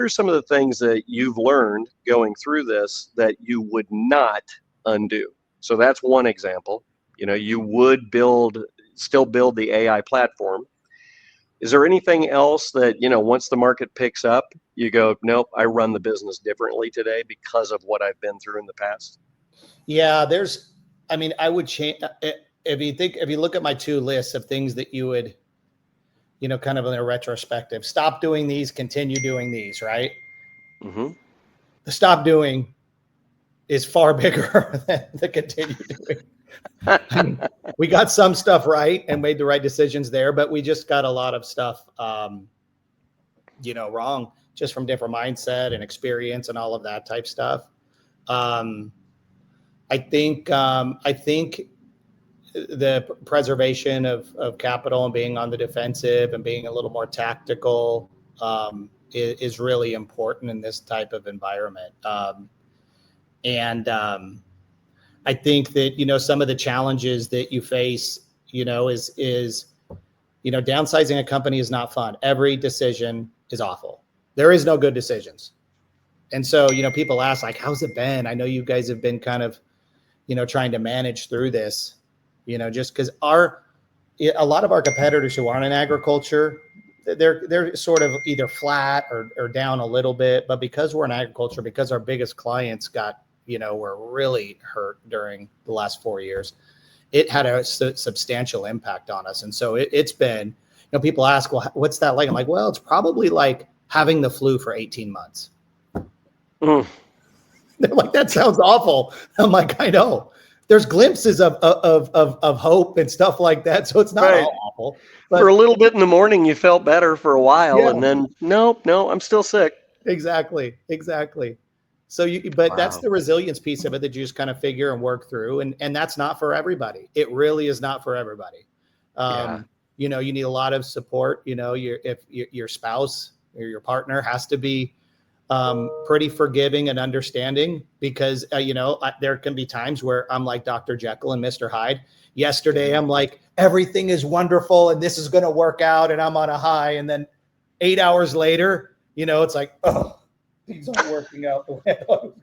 are some of the things that you've learned going through this that you would not undo? So that's one example. You would still build the AI platform. Is there anything else that, once the market picks up, you go, nope, I run the business differently today because of what I've been through in the past? Yeah, I would change. If you look at my two lists of things that you would, kind of in a retrospective, stop doing these, continue doing these, right? Mm-hmm. The stop doing is far bigger than the continue doing. I mean, we got some stuff right and made the right decisions there, but we just got a lot of stuff, wrong, just from different mindset and experience and all of that type stuff. I think the preservation of capital and being on the defensive and being a little more tactical is really important in this type of environment. I think that, some of the challenges that you face, is downsizing a company is not fun. Every decision is awful. There is no good decisions. And so, people ask, like, how's it been? I know you guys have been kind of, trying to manage through this, just because a lot of our competitors who aren't in agriculture, they're sort of either flat or down a little bit. But because we're in agriculture, because our biggest clients were really hurt during the last 4 years, it had a substantial impact on us. And so it's been, people ask, well, what's that like? I'm like, well, it's probably like having the flu for 18 months. Mm. They're like, that sounds awful. I'm like, I know. There's glimpses of hope and stuff like that. So it's not all awful. But for a little bit in the morning, you felt better for a while. Yeah. And then, no, I'm still sick. Exactly. So but that's the resilience piece of it that you just kind of figure and work through. And that's not for everybody. It really is not for everybody. You need a lot of support. If your spouse or your partner has to be pretty forgiving and understanding, because, there can be times where I'm like Dr. Jekyll and Mr. Hyde. Yesterday, I'm like, everything is wonderful and this is going to work out and I'm on a high. And then 8 hours later, it's like, oh, things aren't working out the way I thought it was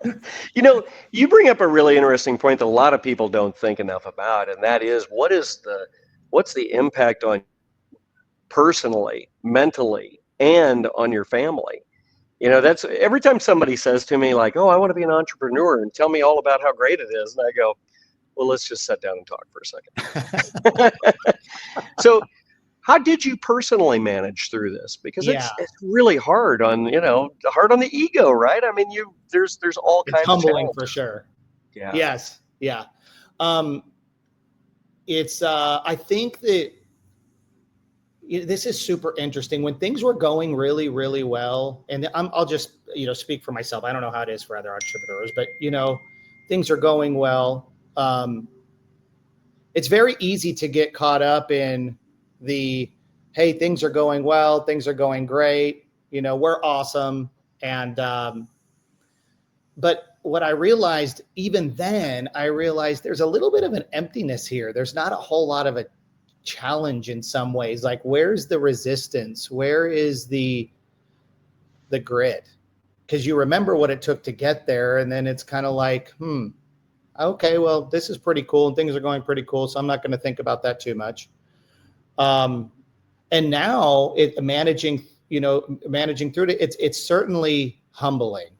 going to be. You bring up a really interesting point that a lot of people don't think enough about, and that is, what's the impact on personally, mentally, and on your family? That's every time somebody says to me, like, oh, I want to be an entrepreneur and tell me all about how great it is. And I go, well, let's just sit down and talk for a second. So how did you personally manage through this? Because it's really hard on, hard on the ego, right? I mean, there's all kinds of humbling for sure. Yeah. Yes. Yeah. I think that this is super interesting. When things were going really, really well, and I'll just, speak for myself. I don't know how it is for other entrepreneurs, but, things are going well. It's very easy to get caught up in hey, things are going well, things are going great, we're awesome. And, but what I realized even then, there's a little bit of an emptiness here. There's not a whole lot of a challenge in some ways. Like, where's the resistance? Where is the grit? Because you remember what it took to get there. And then it's kind of like, okay, well, this is pretty cool and things are going pretty cool. So I'm not going to think about that too much. And now managing through it, it's certainly humbling,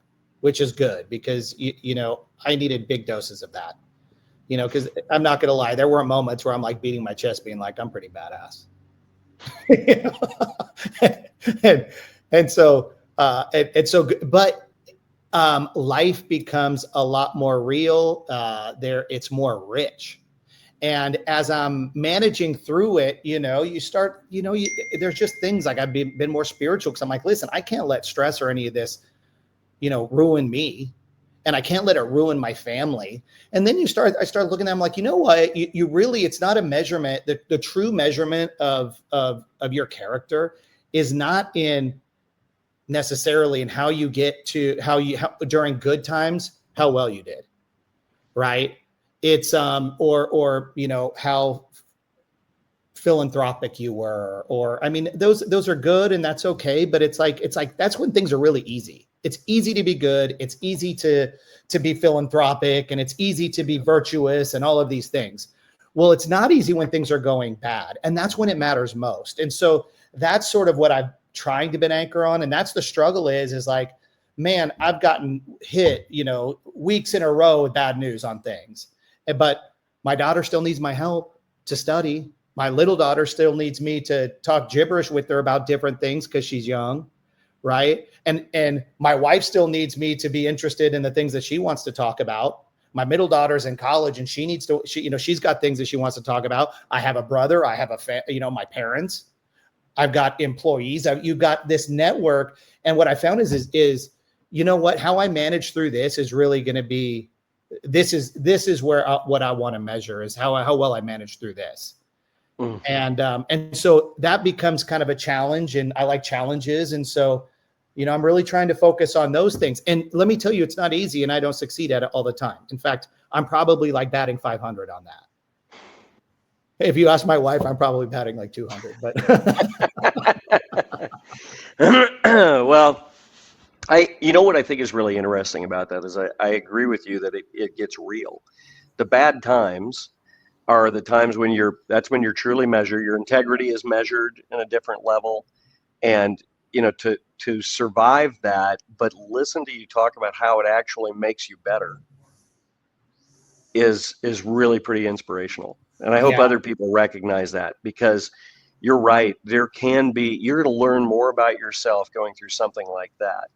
which is good, because, I needed big doses of that, because I'm not going to lie. There were moments where I'm like beating my chest being like, I'm pretty badass. But life becomes a lot more real. It's more rich. And as I'm managing through it, you start, there's just things like I've been more spiritual, because I'm like, listen, I can't let stress or any of this, ruin me, and I can't let it ruin my family. And then I start looking at them like, you know what, you really, it's not a measurement. The true measurement of your character is not necessarily in how you get to how during good times, how well you did. Right. It's, or how philanthropic you were, or I mean, those are good and that's okay, but it's like that's when things are really easy. It's easy to be good, it's easy to be philanthropic, and it's easy to be virtuous and all of these things. Well, it's not easy when things are going bad, and that's when it matters most. And so that's sort of what I've trying to be an anchor on, and that's the struggle is like, man, I've gotten hit, weeks in a row with bad news on things, but my daughter still needs my help to study. My little daughter still needs me to talk gibberish with her about different things because she's young, right? And my wife still needs me to be interested in the things that she wants to talk about. My middle daughter's in college and she's got things that she wants to talk about. I have a brother, I have my parents, I've got employees, you've got this network. And what I found is how I manage through this is really going to be, this is where what I want to measure is how well I manage through this. Mm-hmm. And so that becomes kind of a challenge, and I like challenges. And so, I'm really trying to focus on those things. And let me tell you, it's not easy, and I don't succeed at it all the time. In fact, I'm probably like batting 500 on that. If you ask my wife, I'm probably batting like 200, but well, what I think is really interesting about that is I agree with you that it gets real. The bad times are the times when that's when you're truly measured. Your integrity is measured in a different level. And, to survive that, but listen to you talk about how it actually makes you better is really pretty inspirational. And I hope other people recognize that, because you're right. You're going to learn more about yourself going through something like that